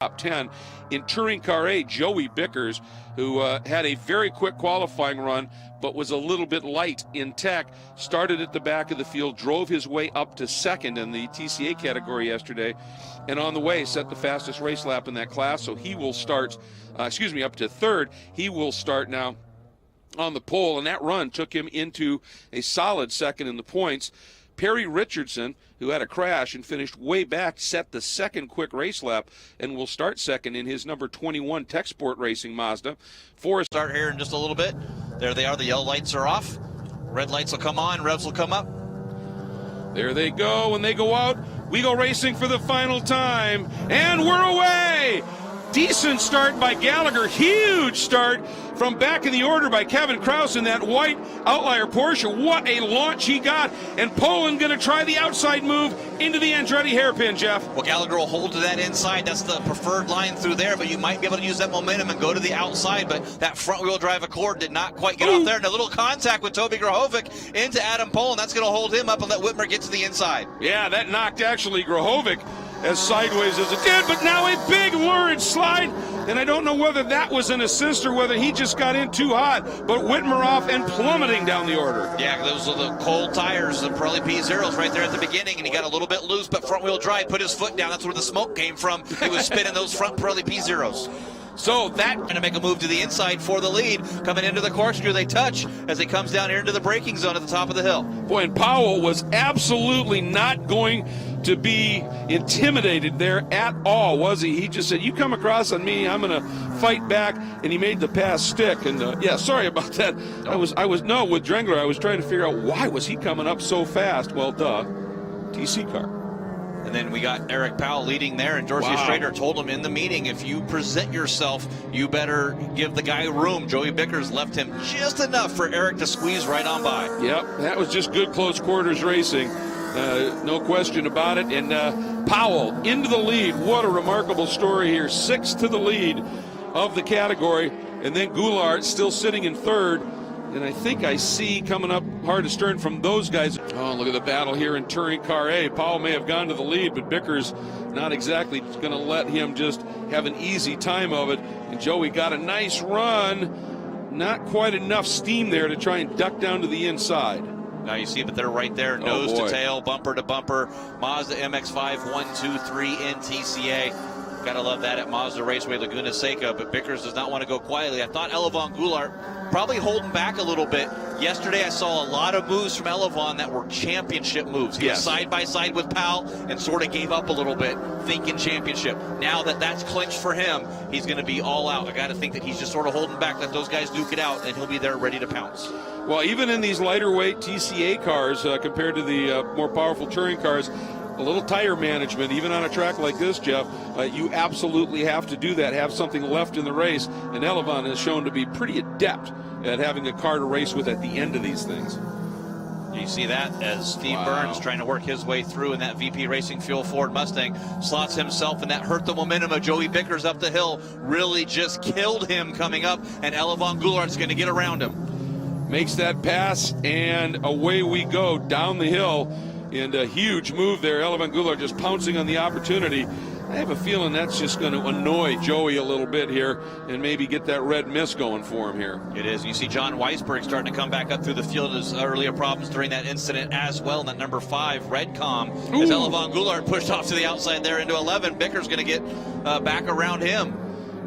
top 10. In Touring Car A, Joey Bickers, who had a very quick qualifying run, but was a little bit light in tech, started at the back of the field, drove his way up to second in the TCA category yesterday, and on the way set the fastest race lap in that class, so he will start, up to third. He will start now on the pole, and that run took him into a solid second in the points. Perry Richardson, who had a crash and finished way back, set the second quick race lap and will start second in his number 21 Tech Sport Racing Mazda. Forrest start here in just a little bit. There they are. The yellow lights are off. Red lights will come on. Revs will come up. There they go. When they go out, we go racing for the final time. And we're away! Decent start by Gallagher. Huge start from back in the order by Kevin Kraus in that white Outlier Porsche. What a launch he got. And Poland going to try the outside move into the Andretti hairpin, Jeff. Well, Gallagher will hold to that inside. That's the preferred line through there, but you might be able to use that momentum and go to the outside. But that front-wheel drive Accord did not quite get off there. And a little contact with Toby Grahovic into Adam Poland. That's going to hold him up and let Whitmer get to the inside. Yeah, that knocked actually Grahovic as sideways as it did, but now a big lurid slide, and I don't know whether that was an assist or whether he just got in too hot, but Whitmer off and plummeting down the order. Yeah, those are the cold tires, the Pirelli P0s right there at the beginning, and he got a little bit loose, but front-wheel drive, put his foot down. That's where the smoke came from. He was spinning those front Pirelli P0s. So that going to make a move to the inside for the lead. Coming into the corkscrew, they touch as he comes down here into the braking zone at the top of the hill. Boy, and Powell was absolutely not going to be intimidated there at all, was he? He just said, you come across on me, I'm going to fight back, and he made the pass stick. And yeah, sorry about that. No. With Drengler, I was trying to figure out why was he coming up so fast. Well, TC car. And then we got Eric Powell leading there, and Dorsey Strader told him in the meeting, if you present yourself, you better give the guy room. Joey Bickers left him just enough for Eric to squeeze right on by. Yep, that was just good close quarters racing. No question about it. And Powell into the lead. What a remarkable story here. 6 to the lead of the category. And then Goulart still sitting in third. And I think I see coming up hard astern from those guys. Oh, look at the battle here in Touring Car A. Powell may have gone to the lead, but Bickers not exactly going to let him just have an easy time of it. And Joey got a nice run. Not quite enough steam there to try and duck down to the inside. Now you see that they're right there, nose to tail, bumper to bumper. Mazda MX-5 1, 2, 3 in TCA. Gotta love that at Mazda Raceway Laguna Seca, but Bickers does not want to go quietly. I thought Elevon Goulart probably holding back a little bit. Yesterday I saw a lot of moves from Elevon that were championship moves. He was side by side with Powell and sort of gave up a little bit, thinking championship. Now that that's clinched for him, he's going to be all out. I got to think that he's just sort of holding back, let those guys duke it out, and he'll be there ready to pounce. Well, even in these lighter weight TCA cars compared to the more powerful touring cars, a little tire management, even on a track like this, Jeff, you absolutely have to do that, have something left in the race, and Elevon has shown to be pretty adept at having a car to race with at the end of these things. You see that as Steve Burns trying to work his way through in that VP Racing Fuel Ford Mustang, slots himself, and that hurt the momentum of Joey Bickers up the hill, really just killed him coming up, and Elevon Goulart's going to get around him. Makes that pass, and away we go down the hill. And a huge move there. Elevon Goulart just pouncing on the opportunity. I have a feeling that's just going to annoy Joey a little bit here and maybe get that red mist going for him here. It is. You see John Weisberg starting to come back up through the field. His earlier problems during that incident as well. And that number 5, Redcom, as Elevon Goulart pushed off to the outside there into 11. Bickers going to get back around him.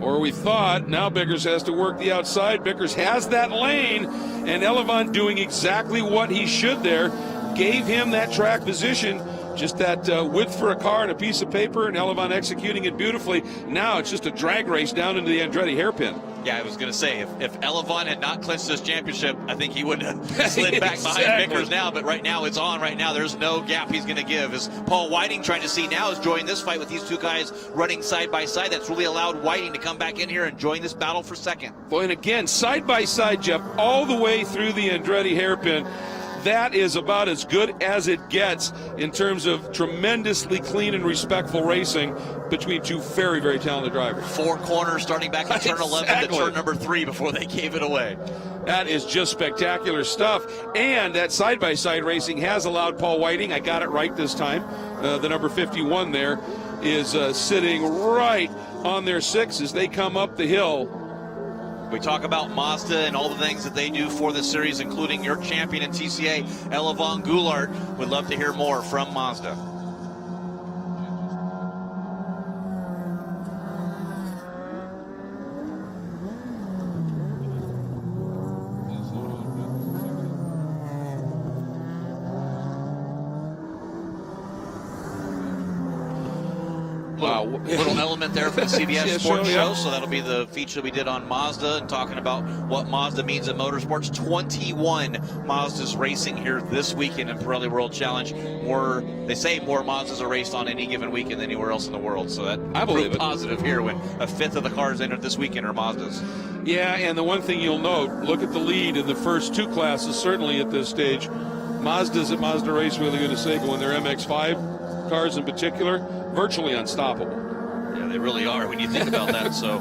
Or we thought. Now Bickers has to work the outside. Bickers has that lane, and Elevon doing exactly what he should there. Gave him that track position, just that width for a car and a piece of paper, and Elevon executing it beautifully. Now it's just a drag race down into the Andretti hairpin. Yeah, I was going to say, if Elevon had not clinched this championship, I think he would have slid back behind Bickers now, but right now it's on right now. There's no gap he's going to give. As Paul Whiting trying to see now is joining this fight with these two guys running side by side. That's really allowed Whiting to come back in here and join this battle for second. Boy, and again, side by side, Jeff, all the way through the Andretti hairpin. That is about as good as it gets in terms of tremendously clean and respectful racing between two very, very talented drivers. 4 corners starting back in turn 11 to turn number 3 before they gave it away. That is just spectacular stuff. And that side-by-side racing has allowed Paul Whiting, I got it right this time, the number 51 there, is sitting right on their 6 as they come up the hill. We talk about Mazda and all the things that they do for the series, including your champion in TCA, Elevon Goulart. Would love to hear more from Mazda. Wow. Little element there for the CBS Sports Show. So that'll be the feature we did on Mazda and talking about what Mazda means in motorsports. 21 Mazdas racing here this weekend in Pirelli World Challenge. They say more Mazdas are raced on any given weekend than anywhere else in the world. So that I believe it. Positive here when a fifth of the cars entered this weekend are Mazdas. Yeah, and the one thing you'll note, look at the lead in the first 2 classes, certainly at this stage. Mazdas at Mazda Raceway Laguna Seca, when their MX-5 cars in particular, virtually unstoppable. Yeah, they really are when you think about that. So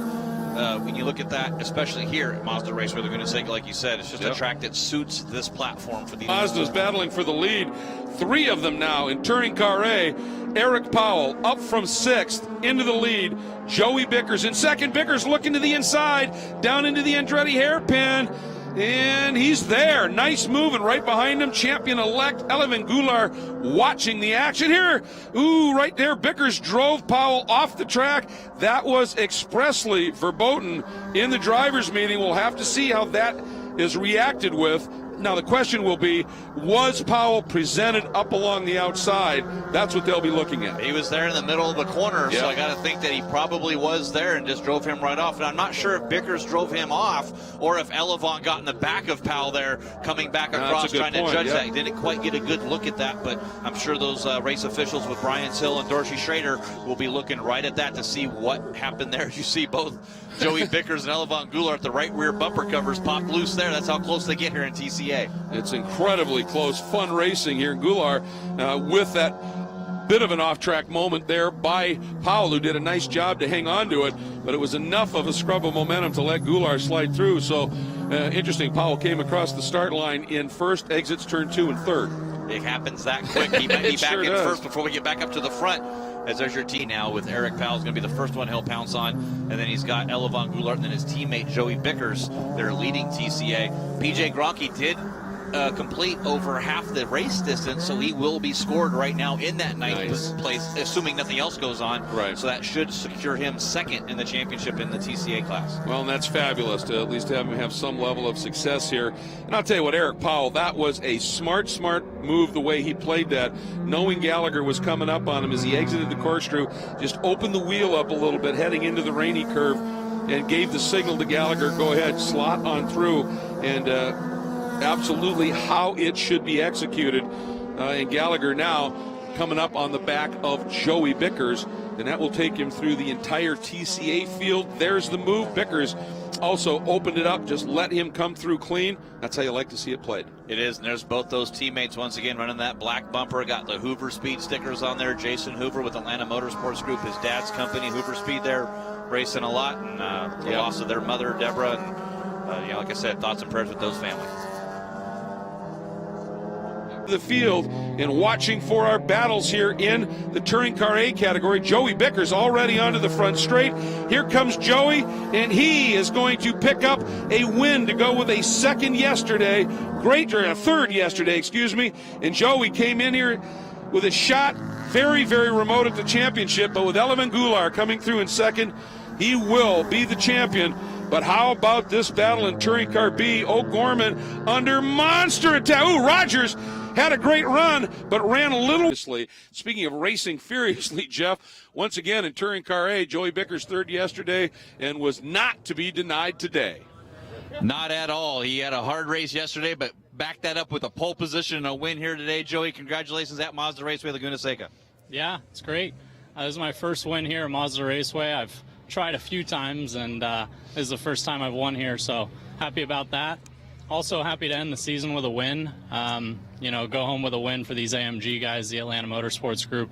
when you look at that, especially here at Mazda Raceway Laguna Seca, like you said, it's just a track that suits this platform for these. Mazda's battling for the lead. 3 of them now in Touring Car A. Eric Powell up from 6th into the lead. Joey Bickers in 2nd. Bickers looking to the inside, down into the Andretti hairpin. And he's there. Nice move, and right behind him, champion-elect Elevon Goulart watching the action here. Ooh, right there, Bickers drove Powell off the track. That was expressly verboten in the drivers' meeting. We'll have to see how that is reacted with. Now, the question will be, was Powell presented up along the outside? That's what they'll be looking at. He was there in the middle of the corner, so I got to think that he probably was there and just drove him right off. And I'm not sure if Bickers drove him off or if Elevon got in the back of Powell there, coming back across, trying to judge that. He didn't quite get a good look at that, but I'm sure those race officials with Brian Hill and Dorsey Schrader will be looking right at that to see what happened there. You see both Joey Bickers and Elevon Goulart, the right rear bumper covers popped loose there. That's how close they get here in TCA. It's incredibly close. Fun racing here. Goulart with that bit of an off-track moment there by Powell, who did a nice job to hang on to it, but it was enough of a scrub of momentum to let Goulart slide through. So interesting, Powell came across the start line in 1st, exits turn 2 and 3rd. It happens that quick. He might be back in 1st before we get back up to the front. As there's your T now with Eric Powell's going to be the first one he'll pounce on. And then he's got Elevon Goulart and then his teammate Joey Bickers. They're leading TCA. PJ Gronke did complete over half the race distance, so he will be scored right now in that 9th place, assuming nothing else goes on. Right. So that should secure him 2nd in the championship in the TCA class. Well, and that's fabulous to at least have him have some level of success here. And I'll tell you what, Eric Powell, that was a smart move the way he played that, knowing Gallagher was coming up on him as he exited the corkscrew, just opened the wheel up a little bit heading into the rainy curve and gave the signal to Gallagher, go ahead, slot on through, and absolutely how it should be executed. And Gallagher now coming up on the back of Joey Bickers, and that will take him through the entire TCA field. There's the move. Bickers also opened it up, just let him come through clean. That's how you like to see it played. It is, and there's both those teammates once again running that black bumper. Got the Hoover Speed stickers on there. Jason Hoover with Atlanta Motorsports Group, his dad's company, Hoover Speed, there racing a lot, and the loss of their mother, Deborah, and like I said, thoughts and prayers with those families. The field and watching for our battles here in the Touring Car A category. Joey Bickers already onto the front straight. Here comes Joey, and he is going to pick up a win to go with a 2nd yesterday. A 3rd yesterday, excuse me. And Joey came in here with a shot very, very remote at the championship, but with Elevon Goulart coming through in 2nd, he will be the champion. But how about this battle in Touring Car B? O'Gorman under monster attack. Ooh, Rogers had a great run, but ran a little. Speaking of racing furiously, Jeff, once again in Touring Car A, Joey Bickers 3rd yesterday and was not to be denied today. Not at all. He had a hard race yesterday, but backed that up with a pole position and a win here today. Joey, congratulations at Mazda Raceway Laguna Seca. Yeah, it's great. This is my first win here at Mazda Raceway. I've tried a few times, and this is the first time I've won here, so happy about that. Also happy to end the season with a win. Go home with a win for these AMG guys, the Atlanta Motorsports Group.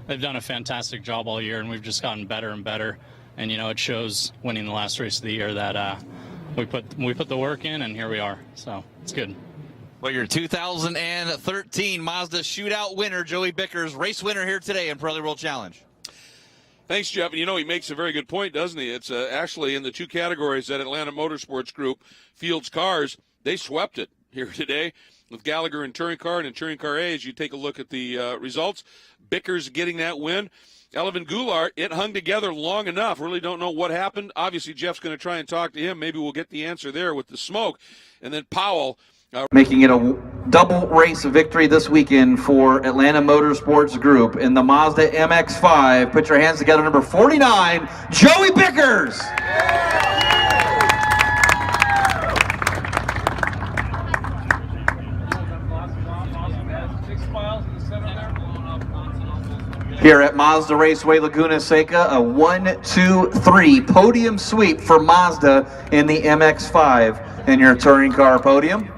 They've done a fantastic job all year, and we've just gotten better and better. And, it shows winning the last race of the year that we put the work in, and here we are. So it's good. Well, your 2013 Mazda Shootout winner, Joey Bickers, race winner here today in Pirelli World Challenge. Thanks, Jeff. And you know, he makes a very good point, doesn't he? It's actually in the two categories that Atlanta Motorsports Group fields cars, they swept it here today with Gallagher in Touring Car and in Touring Car A. As you take a look at the results, Bickers getting that win. Elvin Goulart, it hung together long enough. Really don't know what happened. Obviously, Jeff's going to try and talk to him. Maybe we'll get the answer there with the smoke. And then Powell. Making it a double race victory this weekend for Atlanta Motorsports Group in the Mazda MX-5. Put your hands together, number 49, Joey Bickers. Here at Mazda Raceway Laguna Seca, a 1-2-3 podium sweep for Mazda in the MX-5 in your touring car podium.